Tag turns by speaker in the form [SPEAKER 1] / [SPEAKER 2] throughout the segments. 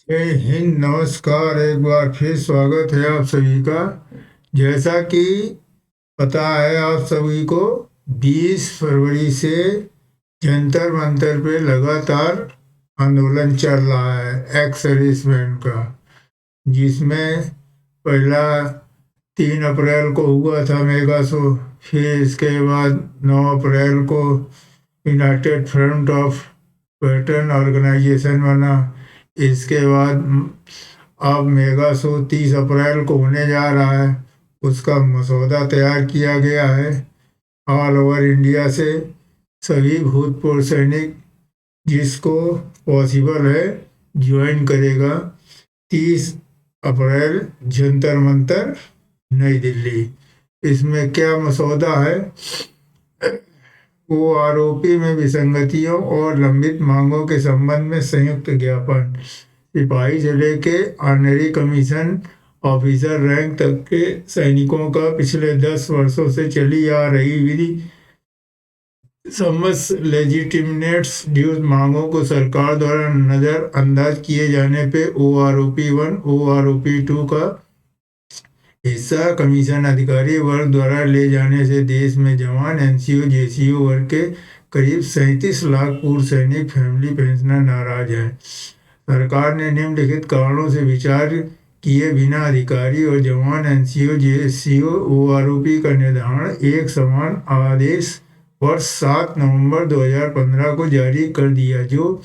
[SPEAKER 1] जय हिंद, नमस्कार। एक बार फिर स्वागत है आप सभी का। जैसा कि पता है आप सभी को, 20 फरवरी से जंतर मंतर पे लगातार आंदोलन चल रहा है एक्स सर्विसमैन का, जिसमें पहला 3 अप्रैल को हुआ था मेगा शो। फिर इसके बाद 9 अप्रैल को united front of pattern organisation बना। इसके बाद अब मेगा शो 30 अप्रैल को होने जा रहा है। उसका मसौदा तैयार किया गया है। ऑल ओवर इंडिया से सभी भूतपूर्व सैनिक जिसको पॉसिबल है ज्वाइन करेगा। 30 अप्रैल जंतर मंतर नई दिल्ली। इसमें क्या मसौदा है? वो आरोपी में विसंगतियों और लंबित मांगों के संबंध में संयुक्त ज्ञापन। सिपाही से लेके ऑनरी कमीशन ऑफिसर रैंक तक के सैनिकों का पिछले 10 वर्षों से चली आ रही विधि सम्मत लेजिटिमेट्स ड्यूज मांगों को सरकार द्वारा नजरअंदाज किए जाने पे OROP 1 OROP 2 का हिस्सा कमीशन अधिकारी वर्ग द्वारा ले जाने से देश में जवान NCO JCO वर्ग के करीब 37 लाख पूर्व सैनिक फैमिली पेंशनर नाराज हैं। सरकार ने निम्नलिखित कारणों से विचार किए बिना अधिकारी और जवान NCO JCO OROP का निर्धारण एक समान आदेश वर्ष 7 नवंबर 2015 को जारी कर दिया, जो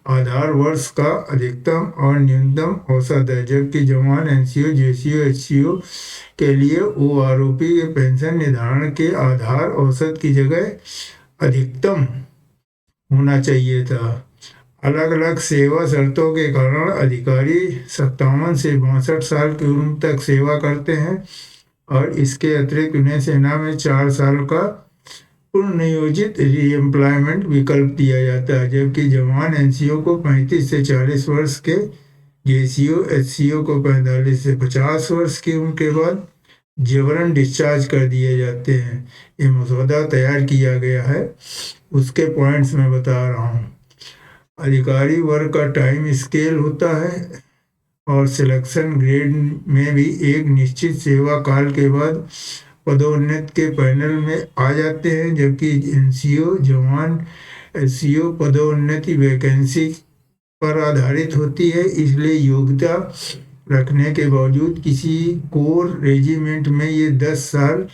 [SPEAKER 1] आधार वर्ष का अधिकतम और न्यूनतम औसत है, जबकि जवान NCO JCO HCO के लिए OROP के पेंशन निर्धारण के आधार औसत की जगह अधिकतम होना चाहिए था। अलग अलग सेवा शर्तों के कारण अधिकारी 57 से 62 साल की उम्र तक सेवा करते हैं और इसके अतिरिक्त उन्हें सेना में 4 साल का पुनर्नियोजित रीएम्प्लॉयमेंट विकल्प दिया जाता है, जबकि जवान NCO को 35 से 40 वर्ष के, JCO HCO को 45 से 50 वर्ष की उम्र के बाद जबरन डिस्चार्ज कर दिए जाते हैं। ये मसौदा तैयार किया गया है, उसके पॉइंट्स मैं बता रहा हूँ। अधिकारी वर्ग का टाइम स्केल होता है और सिलेक्शन ग्रेड में भी एक निश्चित सेवा काल के बाद पदोन्नति के पैनल में आ जाते हैं, जबकि NCO जवान SCO पदोन्नति वैकेंसी पर आधारित होती है। इसलिए योग्यता रखने के बावजूद किसी कोर रेजिमेंट में ये 10 साल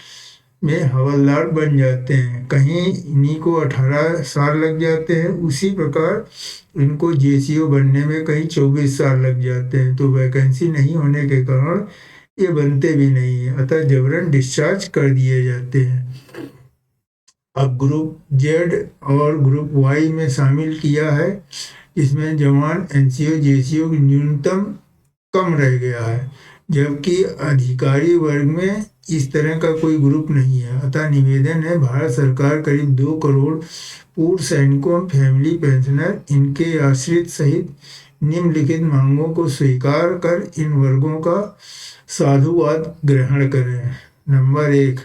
[SPEAKER 1] में हवलदार बन जाते हैं, कहीं इन्हीं को 18 साल लग जाते हैं। उसी प्रकार इनको JCO बनने में कहीं 24 साल लग जाते हैं, तो वैकेंसी नहीं होने के कारण ये बनते भी नहीं है, अतः जबरन डिस्चार्ज कर दिए जाते हैं। अब ग्रुप Z और ग्रुप Y में शामिल किया है, इसमें जवान NCO JCO की न्यूनतम कम रह गया है, जबकि अधिकारी वर्ग में इस तरह का कोई ग्रुप नहीं है। अतः निवेदन है, भारत सरकार करीब 2 करोड़ पूर्व सैनिकों, फैमिली पेंशनर, इनके आश्रित सहित निम्नलिखित मांगों को स्वीकार कर इन वर्गों का साधुवाद ग्रहण करें। नंबर 1,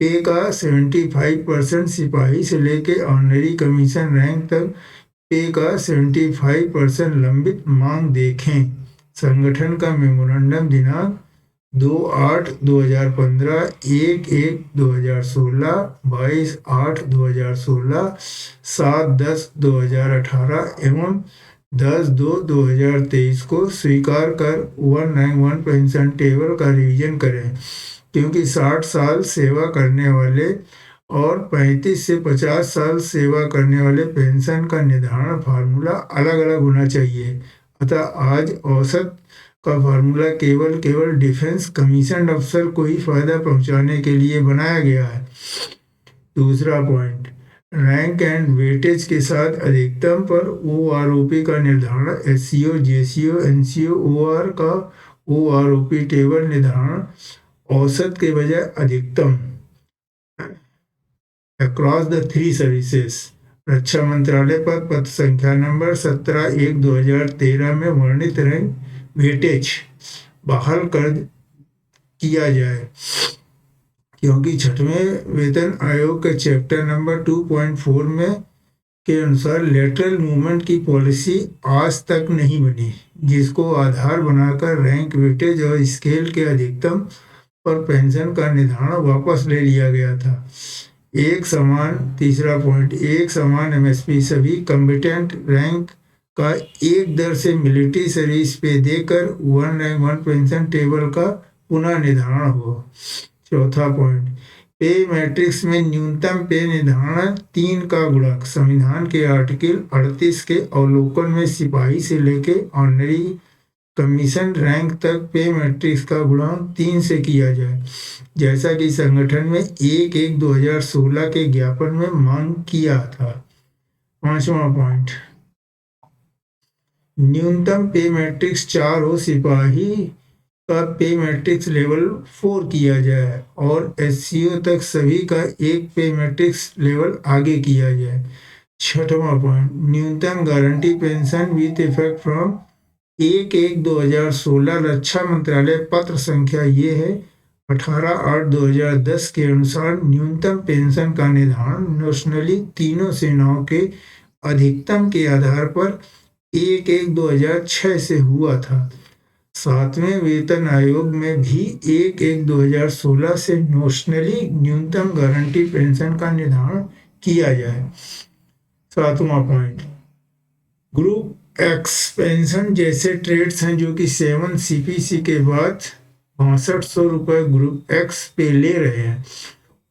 [SPEAKER 1] पे का 75% सिपाही से लेके ऑनरी कमीशन रैंक तक पे का 75% लंबित मांग देखें। संगठन का मेमोरेंडम दिनांक 2/8/2015, 1/1/2016, 22/8/2016, 7/10/2018 एवं 10/2/2023 को स्वीकार कर 191 पेंशन टेबल का रिवीजन करें, क्योंकि 60 साल सेवा करने वाले और 35 से 50 साल सेवा करने वाले पेंशन का निर्धारण फार्मूला अलग अलग होना चाहिए। अतः आज औसत का फार्मूला केवल डिफेंस कमीशन अफसर को ही फायदा पहुंचाने के लिए बनाया गया है। दूसरा पॉइंट, रैंक एंड वेटेज के साथ अधिकतम पर OROP का निर्धारण। SCO JCO NCO OR का OROP टेबल निर्धारण औसत के बजाय अधिकतम अक्रॉस द 3 सर्विसेज। रक्षा मंत्रालय पर पत्र संख्या नंबर 17/1/2013 में वर्णित रैंक वेटेज बहाल कर किया जाए, क्योंकि 6वें वेतन आयोग के चैप्टर नंबर 2.4 में के अनुसार लेटरल मूवमेंट की पॉलिसी आज तक नहीं बनी, जिसको आधार बनाकर रैंक वेटेज और स्केल के अधिकतम पर पेंशन का निर्धारण वापस ले लिया गया था। एक समान, तीसरा पॉइंट, एक समान एमएसपी सभी कम्बिटेंट रैंक का एक दर से मिलिट्री सर्विस पे देकर one rank one pension table का पुनः निर्धारण हो। चौथा पॉइंट, पे मैट्रिक्स में न्यूनतम पे निर्धारण 3 का गुणक संविधान के आर्टिकल 38 के अवलोकन में सिपाही से लेके ऑनरी कमीशन रैंक तक पे मैट्रिक्स का गुणन 3 से किया जाए, जैसा कि संगठन में 1/1/2016 के ज्ञापन में मांग किया था। पांचवा पॉइंट, न्यूनतम पे मैट्रिक्स 4 हो, सिपाही का पे मैट्रिक्स लेवल 4 किया जाए और एससीओ तक सभी का एक पे मैट्रिक्स लेवल आगे किया जाए। छठवां पॉइंट, न्यूनतम guarantee pension with effect from 1/1/2016 रक्षा मंत्रालय पत्र संख्या ये है 18/8/2010 के अनुसार न्यूनतम पेंशन का निर्धारण नेशनली तीनों सेनाओं के अधिकतम के आधार पर 1/1/2006 से हुआ था। 7वें वेतन आयोग में भी 1/1/2016 से नेशनली न्यूनतम गारंटी पेंशन का निर्धारण किया जाए। 7वां पॉइंट, ग्रुप एक्स पेंशन जैसे ट्रेड्स हैं जो कि 7 सीपीसी के बाद 6200 रुपये ग्रुप एक्स पे ले रहे हैं,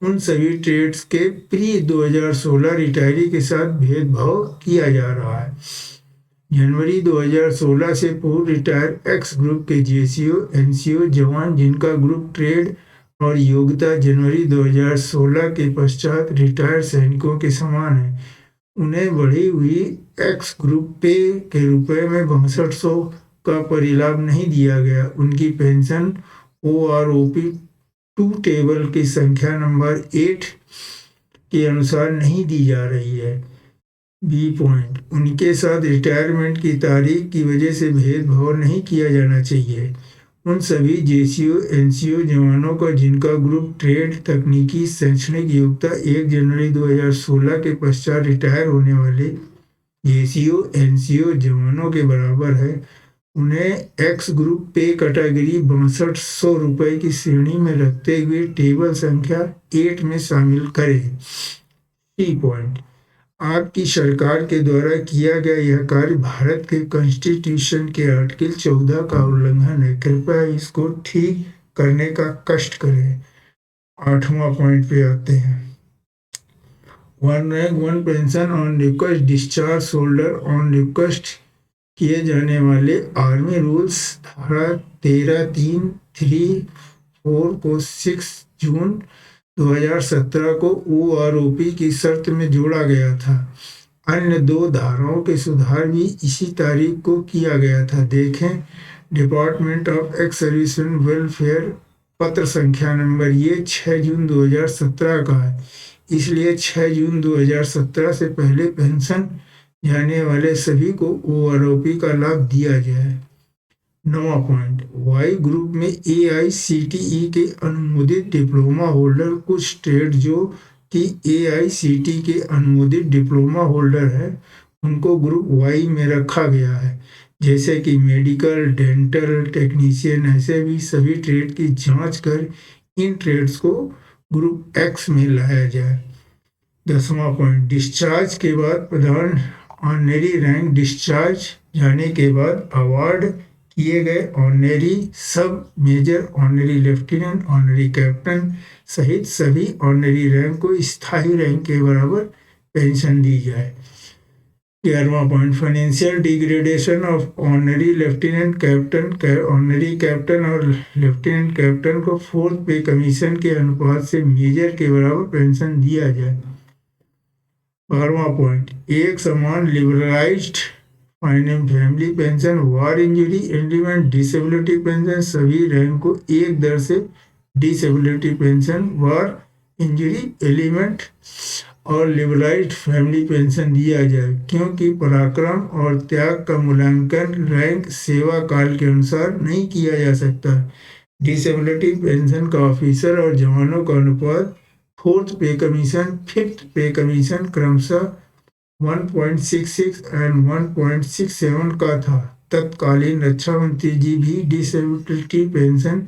[SPEAKER 1] उन सभी ट्रेड्स के प्री 2016 रिटायरी के साथ भेदभाव किया जा रहा है। जनवरी 2016 से पूर्व रिटायर एक्स ग्रुप के जेसीओ एनसीओ जवान जिनका ग्रुप ट्रेड और योग्यता जनवरी 2016 के पश्चात रिटायर सैनिकों के समान है, उन्हें बढ़ी हुई एक्स ग्रुप पे के रुपए में 6200 का परिलाभ नहीं दिया गया। उनकी पेंशन OROP 2 टेबल की संख्या नंबर 8 के अनुसार नहीं दी जा रही है। बी पॉइंट, उनके साथ रिटायरमेंट की तारीख की वजह से भेदभाव नहीं किया जाना चाहिए। उन सभी जेसीओ एनसीओ जवानों का जिनका ग्रुप ट्रेड तकनीकी शैक्षणिक योग्यता 1 जनवरी 2016 के पश्चात रिटायर होने वाले जेसीओ एनसीओ जवानों के बराबर है, उन्हें एक्स ग्रुप पे कैटेगरी 6200 रुपये की श्रेणी में रखते हुए टेबल संख्या 8 में शामिल करें। सी पॉइंट, आपकी सरकार के द्वारा किया गया यह कार्य भारत के कॉन्स्टिट्यूशन के आर्टिकल 14 का उल्लंघन है, कृपया इसको ठीक करने का कष्ट करें। 8वां पॉइंट पे आते हैं, one rank one pension on request discharge shoulder on request किए जाने वाले आर्मी रूल्स धारा 13(3)(4) को 6 जून 2017 को OROP की शर्त में जोड़ा गया था। अन्य 2 धाराओं के सुधार भी इसी तारीख को किया गया था। देखें department of ex serviceman welfare पत्र संख्या नंबर ये 6 जून 2017 का है, इसलिए 6 जून 2017 से पहले पेंशन जाने वाले सभी को OROP का लाभ दिया जाए। 9वां पॉइंट, वाई ग्रुप में AICTE के अनुमोदित डिप्लोमा होल्डर कुछ ट्रेड जो कि AICTE के अनुमोदित डिप्लोमा होल्डर है उनको ग्रुप वाई में रखा गया है, जैसे कि मेडिकल, डेंटल टेक्नीशियन। ऐसे भी सभी ट्रेड की जांच कर इन ट्रेड्स को ग्रुप एक्स में लाया जाए। 10वां पॉइंट, डिस्चार्ज के बाद प्रधान ऑनरी रैंक डिस्चार्ज जाने के बाद अवार्ड किए गए honorary sub major, honorary lieutenant, honorary captain सहित सभी ऑनरी रैंक को स्थायी रैंक के बराबर पेंशन दी जाए। 11वां point, financial degradation of honorary lieutenant captain, honorary captain और लेफ्टिनेंट कैप्टन को 4th पे कमीशन के अनुपात से मेजर के बराबर पेंशन दिया जाए। 12वां पॉइंट, एक समान लिबरलाइज्ड फैमिली पेंशन, वार इंजरी एलिमेंट, डिसेबिलिटी पेंशन सभी रैंक को एक दर से डिसेबिलिटी पेंशन, वार इंजरी एलिमेंट और लिबरलाइज्ड फैमिली पेंशन दिया जाए, क्योंकि पराक्रम और त्याग का मूल्यांकन रैंक सेवा काल के अनुसार नहीं किया जा सकता। डिसेबिलिटी पेंशन का ऑफिसर और जवानों का अनुपात 4th पे कमीशन 5th पे कमीशन क्रमशः 1.66 एंड 1.67 का था। तत्कालीन रक्षा मंत्री जी भी डिसेबिलिटी पेंशन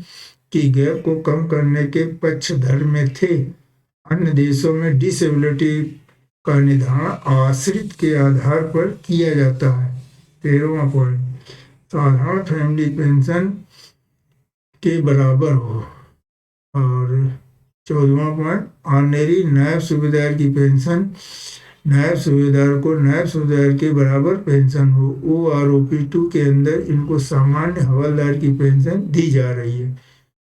[SPEAKER 1] की गैप को कम करने के पक्षधर में थे। अन्य देशों में डिसेबिलिटी का निर्धारण आश्रित के आधार पर किया जाता है। 13वां पॉइंट, साधारण फैमिली पेंशन के बराबर हो। और 14वां पॉइंट, ऑनरेरी नायब सूबेदार की पेंशन नायब सूबेदार को नायब सूबेदार के बराबर पेंशन हो। OROP2 के अंदर इनको सामान्य हवलदार की पेंशन दी जा रही है,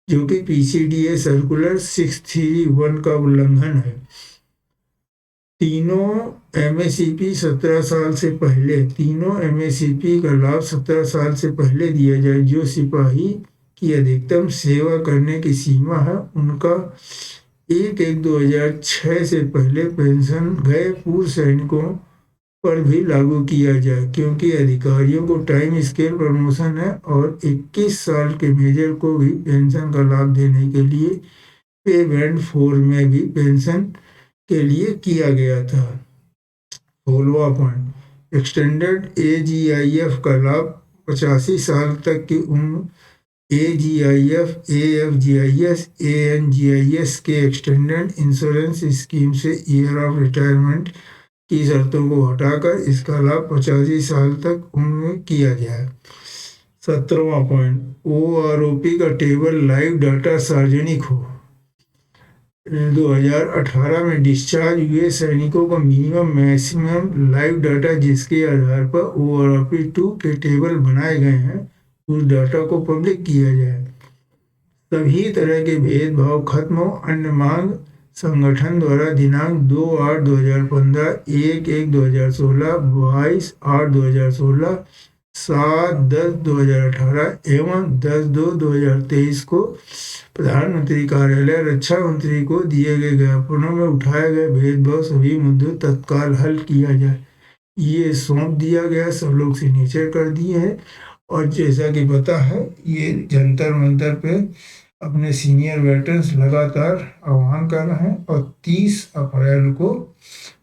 [SPEAKER 1] जो कि PCDA सर्कुलर 631 का उल्लंघन है। तीनों MACP 17 साल से पहले, तीनों MACP का लाभ 17 साल से पहले दिया जाए। जो सिपाही की अधिकतम सेवा करने की सीमा है, उनका 1/1/2006 से पहले पेंशन गए पूर्व सैनिकों पर भी लागू किया जाए, क्योंकि अधिकारियों को टाइम स्केल प्रमोशन है और 21 साल के मेजर को भी पेंशन का लाभ देने के लिए पे बैंड 4 में भी पेंशन के लिए किया गया था। 16वां पॉइंट, एक्सटेंडेड AGIF का लाभ 85 साल तक की उम्र AGIF, AFGIS, ANGIS के एक्सटेंडेड इंश्योरेंस स्कीम से ईयर ऑफ रिटायरमेंट की शर्तों को हटाकर इसका लाभ 85 साल तक उम्र में किया जाए। 17वां पॉइंट, OROP का टेबल लाइव डाटा सार्वजनिक हो। 2018 में डिस्चार्ज हुए सैनिकों का मिनिमम मैक्सिमम लाइव डाटा जिसके आधार पर OROP2 के टेबल बनाए गए हैं, उस डाटा को पब्लिक किया जाए। सभी तरह के भेदभाव खत्म हो। अन्य मांग संगठन द्वारा दिनांक 2/8/2015, 1/1/2016, 22/8/2016, 7/10/2018 एवं 10/2/2023 को प्रधानमंत्री कार्यालय रक्षा मंत्री को दिए गए ज्ञापनों में उठाए गए भेदभाव सभी मुद्दों तत्काल हल किया जाए, ये सौंप दिया गया। सब लोग सिग्नेचर कर दिए हैं। और जैसा कि पता है, ये जंतर मंतर पे अपने सीनियर वेटरन्स लगातार आह्वान कर रहे हैं। और 30 अप्रैल को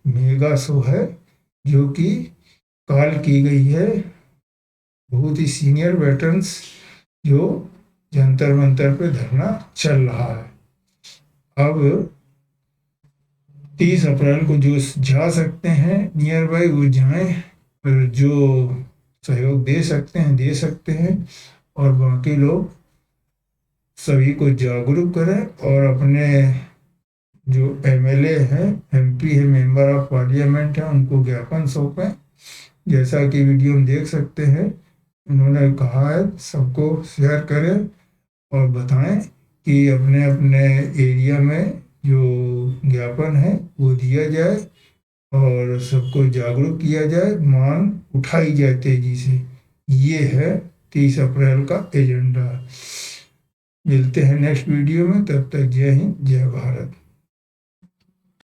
[SPEAKER 1] मेगा शो है, जो कि कॉल की गई है बहुत ही सीनियर वेटरन्स, जो जंतर मंतर पे धरना चल रहा है। अब 30 अप्रैल को जो जा सकते हैं नियर बाई वो जाएं, और जो सहयोग दे सकते हैं दे सकते हैं, और बाकी लोग सभी को जागरूक करें और अपने जो MLA हैं, MP है, मेंबर ऑफ पार्लियामेंट हैं, उनको ज्ञापन सौंपें। जैसा कि वीडियो में देख सकते हैं, उन्होंने कहा है सबको शेयर करें और बताएं कि अपने अपने एरिया में जो ज्ञापन है वो दिया जाए और सबको जागरूक किया जाए, मांग उठाई जाए तेजी से। ये है 30 अप्रैल का एजेंडा। मिलते हैं नेक्स्ट वीडियो में, तब तक जय हिंद, जय भारत।